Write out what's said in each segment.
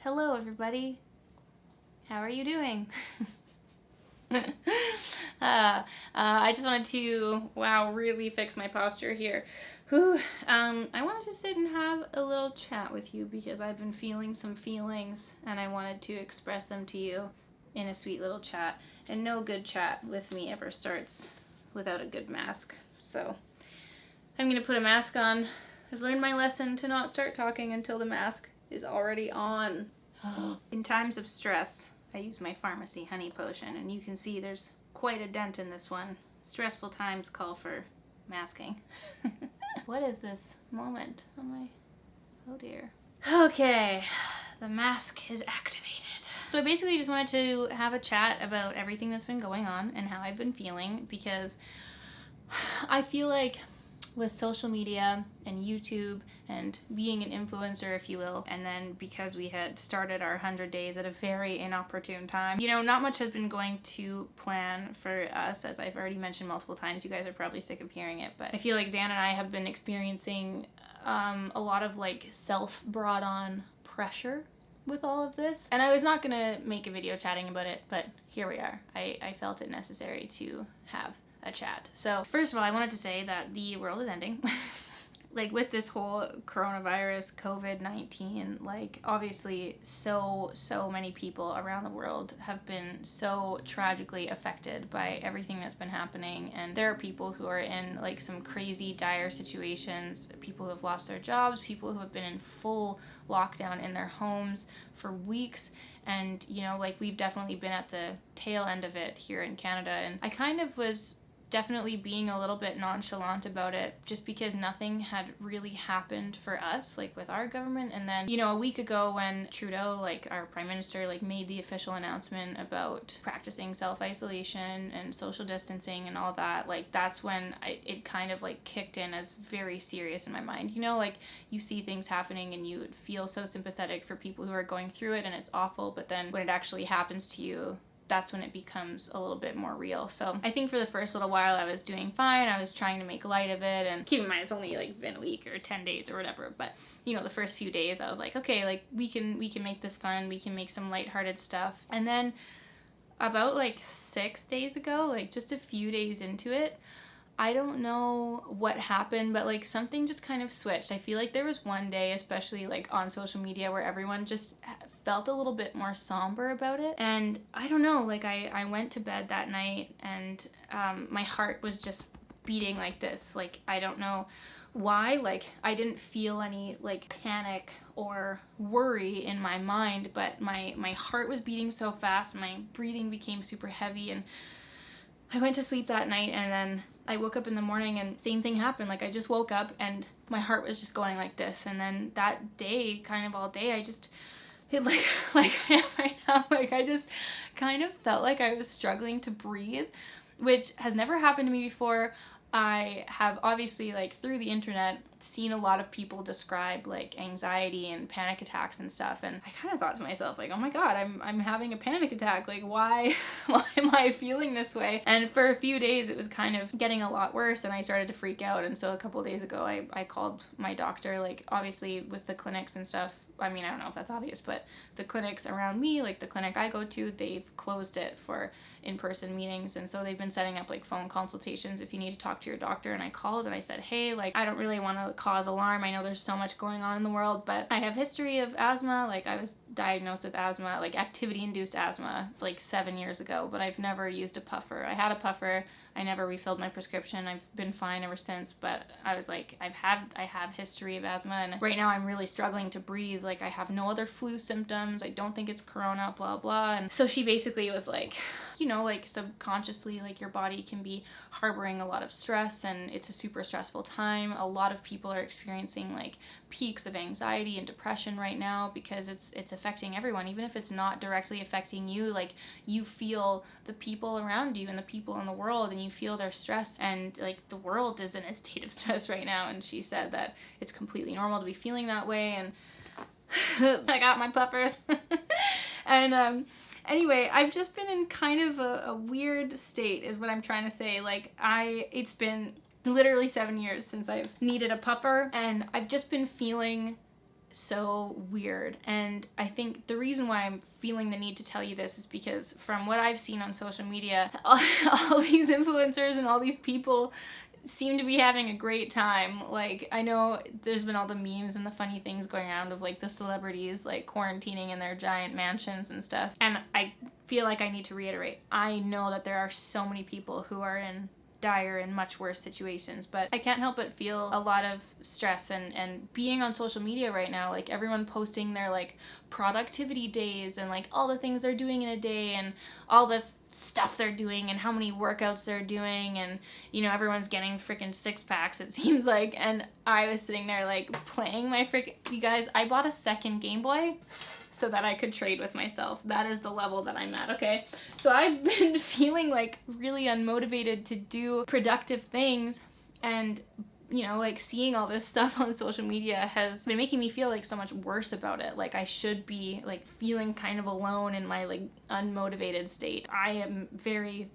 Hello everybody, how are you doing? I just wanted to, really fix my posture here. I wanted to sit and have a little chat with you because I've been feeling some feelings and I wanted to express them to you in a sweet little chat. And no good chat with me ever starts without a good mask. So I'm gonna put a mask on. I've learned my lesson to not start talking until the mask is already on. In times of stress, I use my pharmacy honey potion, and you can see there's quite a dent in this one. Stressful times call for masking. What is this moment on my... oh dear. Okay, the mask is activated. So I basically just wanted to have a chat about everything that's been going on and how I've been feeling, because I feel like with social media and YouTube and being an influencer, if you will, and then because we had started our 100 days at a very inopportune time, you know, not much has been going to plan for us, as I've already mentioned multiple times. You guys are probably sick of hearing it, but I feel like Dan and I have been experiencing a lot of like self-brought on pressure with all of this. And I was not gonna make a video chatting about it, but here we are. I felt it necessary to have a chat. So first of all, I wanted to say that the world is ending. Like with this whole coronavirus, COVID-19, like obviously so many people around the world have been so tragically affected by everything that's been happening. And there are people who are in like some crazy dire situations, people who have lost their jobs, people who have been in full lockdown in their homes for weeks. And you know, like we've definitely been at the tail end of it here in Canada. And I kind of was definitely being a little bit nonchalant about it just because nothing had really happened for us, like with our government. And then, you know, a week ago when Trudeau, like our prime minister, like made the official announcement about practicing self-isolation and social distancing and all that, like that's when it kind of like kicked in as very serious in my mind. You know, like you see things happening and you feel so sympathetic for people who are going through it and it's awful, but then when it actually happens to you, that's when it becomes a little bit more real. So I think for the first little while I was doing fine. I was trying to make light of it, and keep in mind it's only like been a week or 10 days or whatever, but you know, the first few days I was like, okay, like we can make this fun, we can make some lighthearted stuff. And then about like 6 days ago, like just a few days into it, I don't know what happened, but like something just kind of switched. I feel like there was one day, especially like on social media, where everyone just felt a little bit more somber about it. And I don't know, like I went to bed that night and my heart was just beating like this. Like I don't know why, like I didn't feel any like panic or worry in my mind, but my heart was beating so fast, my breathing became super heavy, and I went to sleep that night, and then I woke up in the morning and same thing happened. Like I just woke up and my heart was just going like this. And then that day, kind of all day, I just, it like I am right now, like I just kind of felt like I was struggling to breathe, which has never happened to me before. I have obviously, like through the internet, seen a lot of people describe like anxiety and panic attacks and stuff, and I kind of thought to myself like, oh my god, I'm having a panic attack, like why am I feeling this way? And for a few days it was kind of getting a lot worse and I started to freak out. And so a couple of days ago I called my doctor. Like obviously with the clinics and stuff, I mean, I don't know if that's obvious, but the clinics around me, like the clinic I go to, they've closed it for in-person meetings, and so they've been setting up like phone consultations if you need to talk to your doctor. And I called and I said, hey, like I don't really want to cause alarm, I know there's so much going on in the world, but I have history of asthma. Like I was diagnosed with asthma, like activity-induced asthma, like 7 years ago, but I've never used a puffer. I had a puffer, I never refilled my prescription, I've been fine ever since, but I was like, I have history of asthma, and right now I'm really struggling to breathe. Like I have no other flu symptoms, I don't think it's corona, blah blah. And so she basically was like, you know, like subconsciously, like your body can be harboring a lot of stress and it's a super stressful time. A lot of people are experiencing like peaks of anxiety and depression right now because it's affecting everyone. Even if it's not directly affecting you, like you feel the people around you and the people in the world, and you feel their stress, and like the world is in a state of stress right now. And she said that it's completely normal to be feeling that way. And I got my puffers. And anyway, I've just been in kind of a weird state is what I'm trying to say. Like it's been literally 7 years since I've needed a puffer, and I've just been feeling so weird. And I think the reason why I'm feeling the need to tell you this is because from what I've seen on social media, all these influencers and all these people seem to be having a great time. Like, I know there's been all the memes and the funny things going around of like the celebrities like quarantining in their giant mansions and stuff. And I feel like I need to reiterate, I know that there are so many people who are in dire and much worse situations, but I can't help but feel a lot of stress and being on social media right now, like everyone posting their like productivity days and like all the things they're doing in a day and all this stuff they're doing and how many workouts they're doing, and you know, everyone's getting freaking 6-packs it seems like. And I was sitting there like playing my you guys, I bought a second Game Boy so that I could trade with myself. That is the level that I'm at, okay? So I've been feeling like really unmotivated to do productive things, and you know, like seeing all this stuff on social media has been making me feel like so much worse about it. Like I should be like feeling kind of alone in my like unmotivated state. I am very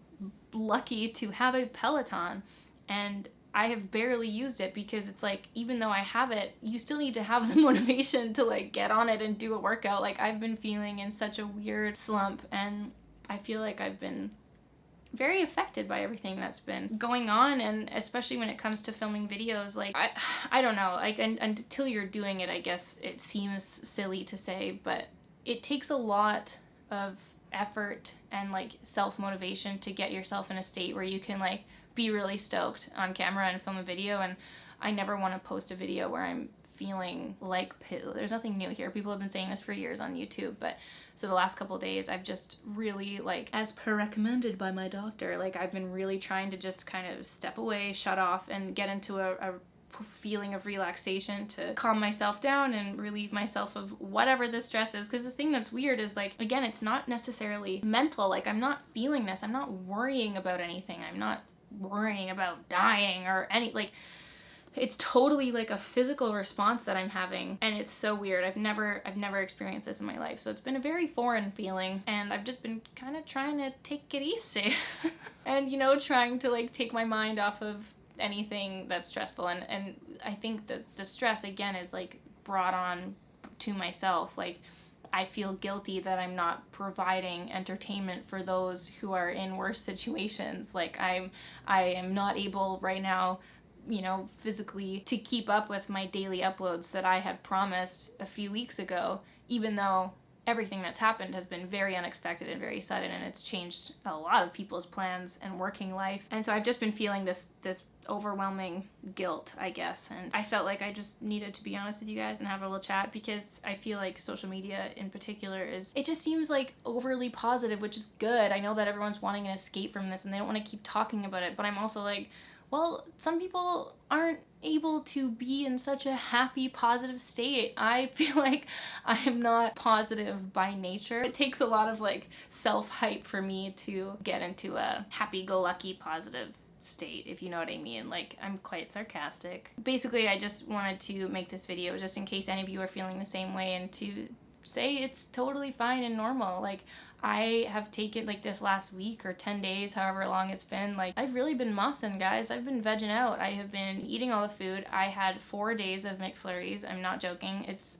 lucky to have a Peloton, and I have barely used it because it's like, even though I have it, you still need to have the motivation to like get on it and do a workout. Like I've been feeling in such a weird slump, and I feel like I've been very affected by everything that's been going on, and especially when it comes to filming videos. Like I don't know, like until you're doing it, I guess it seems silly to say, but it takes a lot of effort and like self-motivation to get yourself in a state where you can like be really stoked on camera and film a video. And I never want to post a video where I'm feeling like poo. There's nothing new here. People have been saying this for years on YouTube, but so the last couple of days I've just really, like, as per recommended by my doctor, like I've been really trying to just kind of step away, shut off, and get into a feeling of relaxation to calm myself down and relieve myself of whatever the stress is. Because the thing that's weird is, like, again, it's not necessarily mental. Like, I'm not feeling this. I'm not worrying about anything. I'm not worrying about dying or any, like, it's totally like a physical response that I'm having, and it's so weird. I've never experienced this in my life, so it's been a very foreign feeling, and I've just been kind of trying to take it easy and, you know, trying to like take my mind off of anything that's stressful. And I think that the stress again is like brought on to myself. Like, I feel guilty that I'm not providing entertainment for those who are in worse situations. Like I am not able right now, you know, physically to keep up with my daily uploads that I had promised a few weeks ago, even though everything that's happened has been very unexpected and very sudden, and it's changed a lot of people's plans and working life. And so I've just been feeling this overwhelming guilt, I guess, and I felt like I just needed to be honest with you guys and have a little chat, because I feel like social media in particular it just seems like overly positive, which is good. I know that everyone's wanting an escape from this and they don't want to keep talking about it, but I'm also like, well, some people aren't able to be in such a happy, positive state. I feel like I am not positive by nature. It takes a lot of like self-hype for me to get into a happy-go-lucky, positive state, if you know what I mean. Like, I'm quite sarcastic. Basically, I just wanted to make this video just in case any of you are feeling the same way, and to say it's totally fine and normal. Like, I have taken, like, this last week or 10 days, however long it's been, like, I've really been mossing, guys. I've been vegging out. I have been eating all the food. I had 4 days of McFlurries. I'm not joking. It's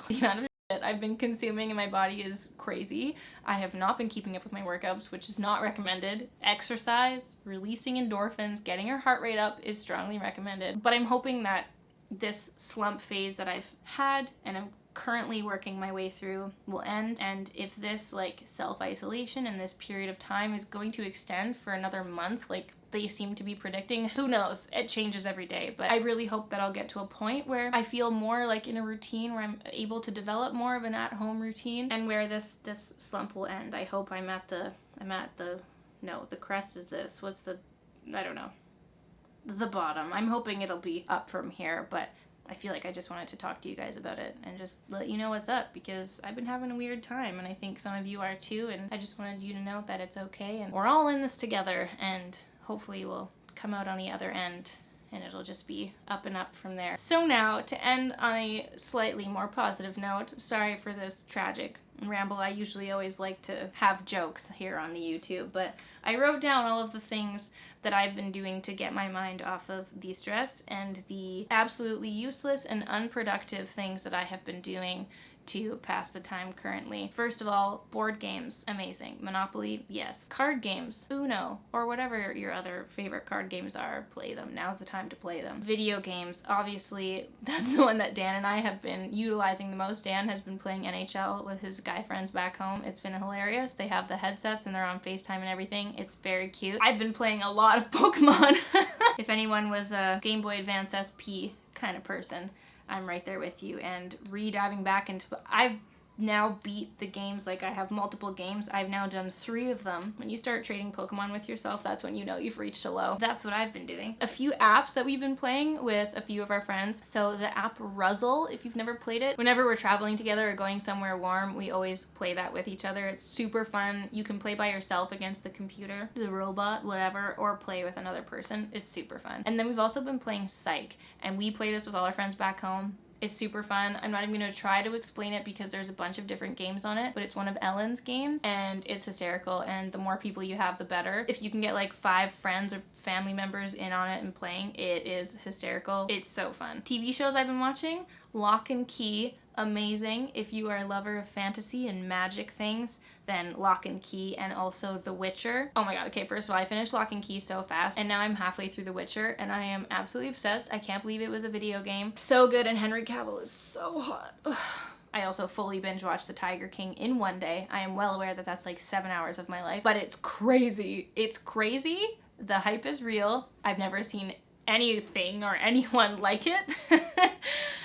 the amount of shit I've been consuming in my body is crazy. I have not been keeping up with my workouts, which is not recommended. Exercise, releasing endorphins, getting your heart rate up is strongly recommended. But I'm hoping that this slump phase that I've had and I'm currently working my way through will end, and if this like self-isolation and this period of time is going to extend for another month like they seem to be predicting, who knows? It changes every day, but I really hope that I'll get to a point where I feel more like in a routine, where I'm able to develop more of an at-home routine, and where this slump will end. I hope I'm at the no, the crest is this. What's the, I don't know. The bottom. I'm hoping it'll be up from here, but I feel like I just wanted to talk to you guys about it and just let you know what's up, because I've been having a weird time, and I think some of you are too, and I just wanted you to know that it's okay, and we're all in this together, and hopefully we'll come out on the other end and it'll just be up and up from there. So now, to end on a slightly more positive note, sorry for this tragic ramble. I usually always like to have jokes here on the YouTube, but I wrote down all of the things that I've been doing to get my mind off of the stress and the absolutely useless and unproductive things that I have been doing to pass the time currently. First of all, board games, amazing. Monopoly, yes. Card games, Uno, or whatever your other favorite card games are, play them. Now's the time to play them. Video games, obviously, that's the one that Dan and I have been utilizing the most. Dan has been playing NHL with his guy friends back home. It's been hilarious. They have the headsets and they're on FaceTime and everything. It's very cute. I've been playing a lot of Pokemon. If anyone was a Game Boy Advance SP kind of person, I'm right there with you. And re-diving back into, I've now beat the games, like I have multiple games. I've now done 3 of them. When you start trading Pokemon with yourself, that's when you know you've reached a low. That's what I've been doing. A few apps that we've been playing with a few of our friends. So the app Ruzzle, if you've never played it, whenever we're traveling together or going somewhere warm, we always play that with each other. It's super fun. You can play by yourself against the computer, the robot, whatever, or play with another person. It's super fun. And then we've also been playing Psych, and we play this with all our friends back home. It's super fun. I'm not even gonna try to explain it because there's a bunch of different games on it, but it's one of Ellen's games and it's hysterical, and the more people you have, the better. If you can get like 5 friends or family members in on it and playing, it is hysterical. It's so fun. TV shows I've been watching, Lock and Key, amazing. If you are a lover of fantasy and magic things, then Lock and Key, and also The Witcher. Oh my god, okay, first of all, I finished Lock and Key so fast, and now I'm halfway through The Witcher, and I am absolutely obsessed. I can't believe it was a video game. So good, and Henry Cavill is so hot. I also fully binge watched The Tiger King in one day. I am well aware that that's like 7 hours of my life, but it's crazy. It's crazy. The hype is real. I've never seen anything or anyone like it.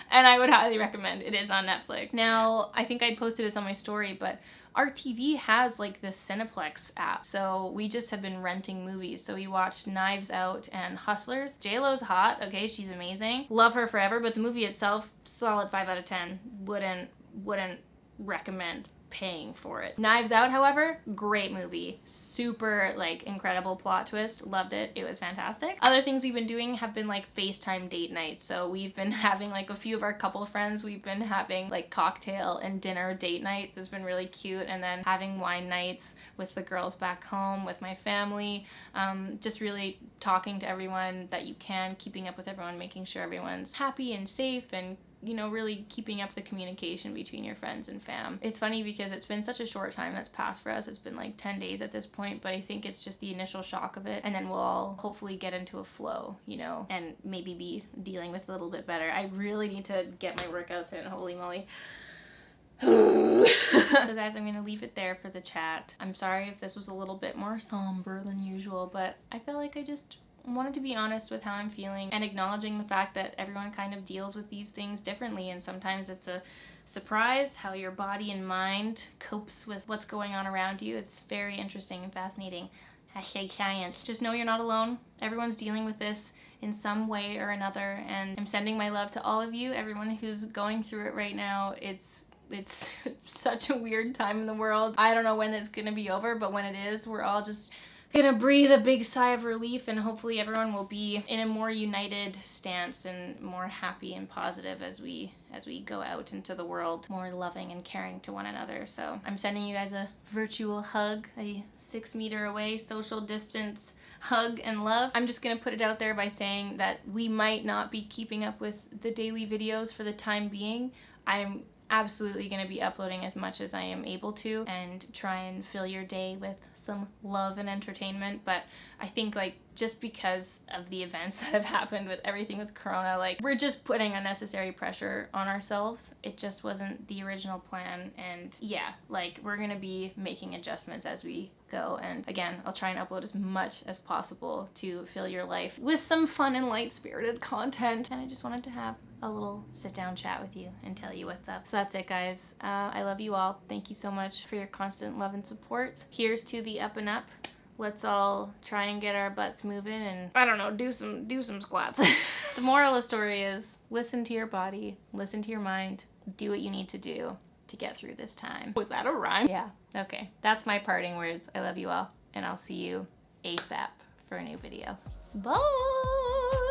And I would highly recommend. It is on Netflix. Now, I think I posted this on my story, but our TV has like this Cineplex app. So we just have been renting movies. So we watched Knives Out and Hustlers. J-Lo's hot, okay, she's amazing. Love her forever, but the movie itself, solid 5 out of 10. Wouldn't recommend paying for it. Knives Out, however, great movie. Super, like, incredible plot twist. Loved it. It was fantastic. Other things we've been doing have been, like, FaceTime date nights. So we've been having, like, a few of our couple friends, we've been having, like, cocktail and dinner date nights. It's been really cute. And then having wine nights with the girls back home, with my family. Just really talking to everyone that you can, keeping up with everyone, making sure everyone's happy and safe, and you know, really keeping up the communication between your friends and fam. It's funny because it's been such a short time that's passed for us. It's been like 10 days at this point, but I think it's just the initial shock of it, and then we'll all hopefully get into a flow, you know, and maybe be dealing with it a little bit better. I really need to get my workouts in, holy moly. So guys, I'm gonna leave it there for the chat. I'm sorry if this was a little bit more somber than usual, but I feel like I just wanted to be honest with how I'm feeling and acknowledging the fact that everyone kind of deals with these things differently, and sometimes it's a surprise how your body and mind copes with what's going on around you. It's very interesting and fascinating. Hashtag science. Just know you're not alone. Everyone's dealing with this in some way or another, and I'm sending my love to all of you, everyone who's going through it right now. It's such a weird time in the world. I don't know when it's gonna be over, but when it is, we're all just gonna breathe a big sigh of relief, and hopefully everyone will be in a more united stance and more happy and positive as we go out into the world, more loving and caring to one another. So I'm sending you guys a virtual hug, a 6 meter away social distance hug and love. I'm just gonna put it out there by saying that we might not be keeping up with the daily videos for the time being. I'm absolutely going to be uploading as much as I am able to and try and fill your day with some love and entertainment, but I think like just because of the events that have happened with everything with Corona, like we're just putting unnecessary pressure on ourselves. It just wasn't the original plan, and yeah, like we're gonna be making adjustments as we go, and again, I'll try and upload as much as possible to fill your life with some fun and light-spirited content, and I just wanted to have a little sit-down chat with you and tell you what's up. So that's it, guys. I love you all. Thank you so much for your constant love and support. Here's to the up and up. Let's all try and get our butts moving and, I don't know, do some squats. The moral of the story is listen to your body, listen to your mind, do what you need to do to get through this time. Was that a rhyme? Yeah. Okay. That's my parting words. I love you all, and I'll see you ASAP for a new video. Bye!